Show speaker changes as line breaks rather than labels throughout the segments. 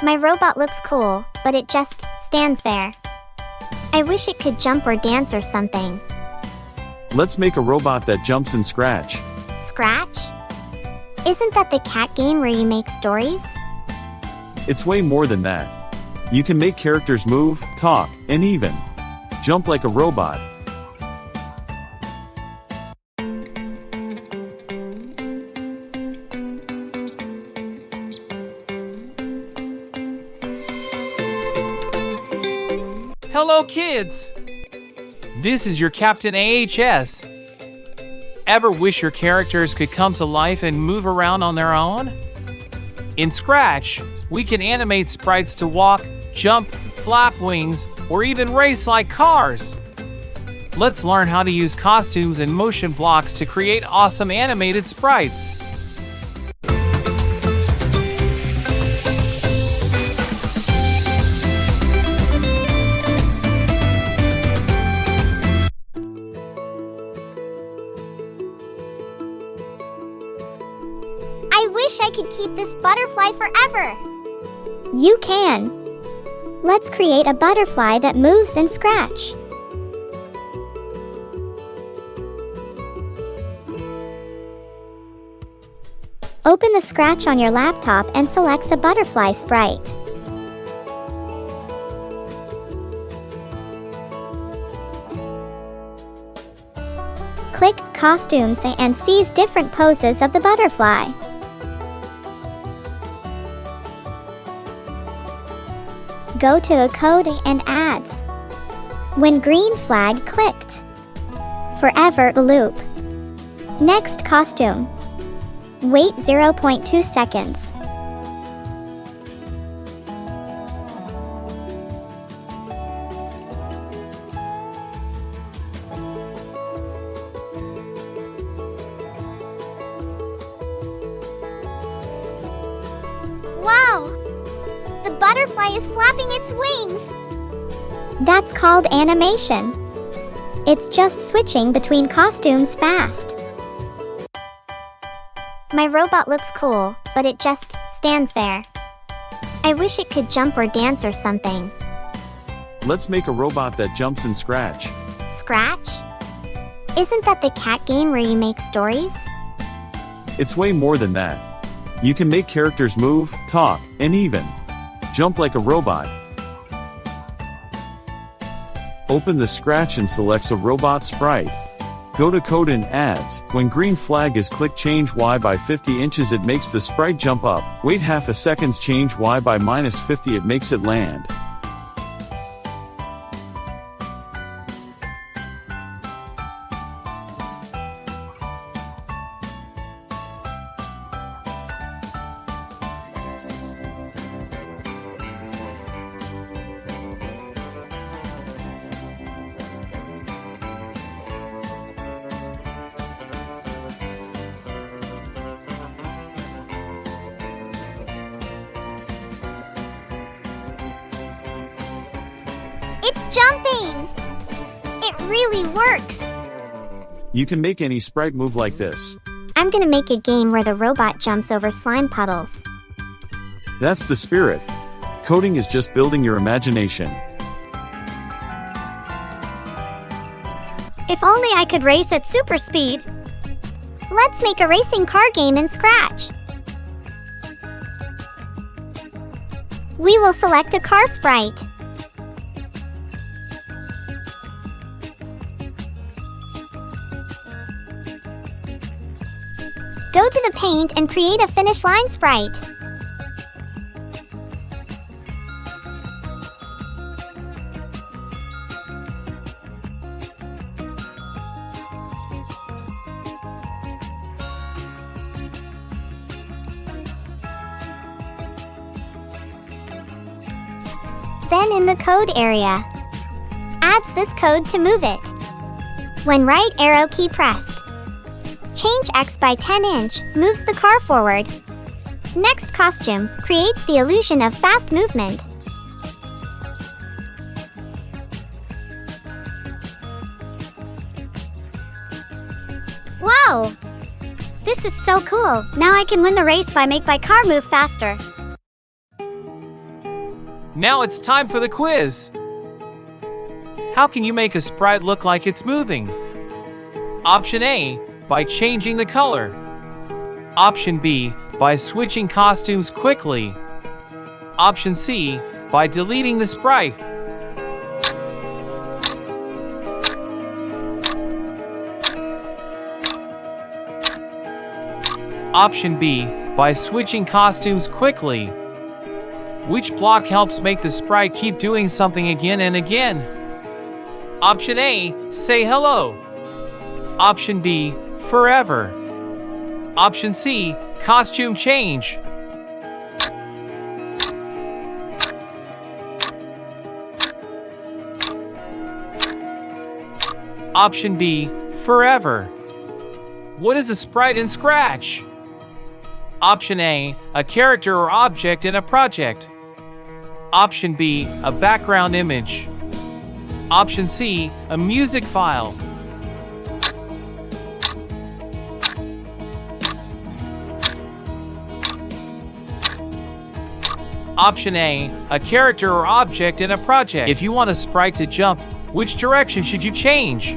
My robot looks cool, but it just stands there. I wish it could jump or dance or something.
Let's make a robot that jumps in Scratch.
Scratch? Isn't that the cat game where you make stories?
It's way more than that. You can make characters move, talk, and even jump like a robot.
Hello kids! This is your Captain AHS. Ever wish your characters could come to life and move around on their own? In Scratch, we can animate sprites to walk, jump, flap wings, or even race like cars. Let's learn how to use costumes and motion blocks to create awesome animated sprites.
I wish I could keep this butterfly forever. You can. Let's create a butterfly that moves in Scratch. Open the Scratch on your laptop and select a butterfly sprite. Click Costumes and seize different poses of the butterfly. Go to Code and Ads. When green flag clicked. Forever loop. Next costume. Wait 0.2 seconds. Wow! The butterfly is flapping its wings! That's called animation. It's just switching between costumes fast. My robot looks cool, but it just stands there. I wish it could jump or dance or something.
Let's make a robot that jumps in Scratch.
Scratch? Isn't that the cat game where you make stories?
It's way more than that. You can make characters move, talk, and even jump like a robot. Open the Scratch and select a robot sprite. Go to Code and Ads. When green flag is clicked, change Y by 50 inches, it makes the sprite jump up. Wait half a second, change Y by -50, it makes it land.
It's jumping! It really works!
You can make any sprite move like this.
I'm gonna make a game where the robot jumps over slime puddles.
That's the spirit. Coding is just building your imagination.
If only I could race at super speed. Let's make a racing car game in Scratch. We will select a car sprite. Go to the paint and create a finish line sprite. Then in the code area, adds this code to move it. When right arrow key pressed, change X by 10 inch, moves the car forward. Next costume, creates the illusion of fast movement. Wow! This is so cool! Now I can win the race by make my car move faster.
Now it's time for the quiz. How can you make a sprite look like it's moving? Option A, by changing the color. Option B, by switching costumes quickly. Option C, by deleting the sprite. Option B, by switching costumes quickly. Which block helps make the sprite keep doing something again and again? Option A, say hello. Option B, forever. Option C, costume change. Option B, forever. What is a sprite in Scratch? Option A, a character or object in a project. Option B, a background image. Option C, a music file. Option A, a character or object in a project. If you want a sprite to jump, which direction should you change?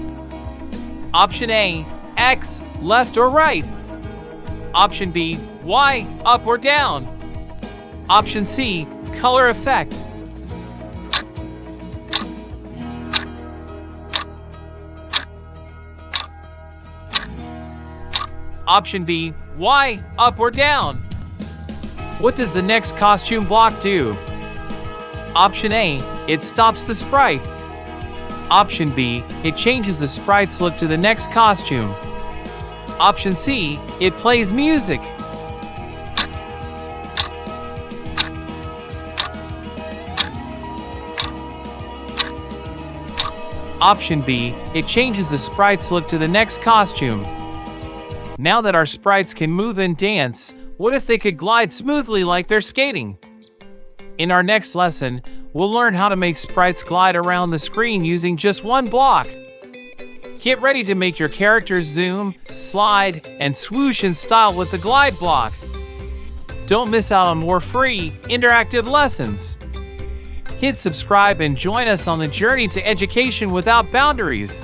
Option A, X, left or right. Option B, Y, up or down. Option C, color effect. Option B, Y, up or down. What does the next costume block do? Option A, it stops the sprite. Option B, it changes the sprite's look to the next costume. Option C, it plays music. Option B, it changes the sprite's look to the next costume. Now that our sprites can move and dance, what if they could glide smoothly like they're skating? In our next lesson, we'll learn how to make sprites glide around the screen using just one block. Get ready to make your characters zoom, slide, and swoosh in style with the glide block. Don't miss out on more free, interactive lessons. Hit subscribe and join us on the journey to education without boundaries.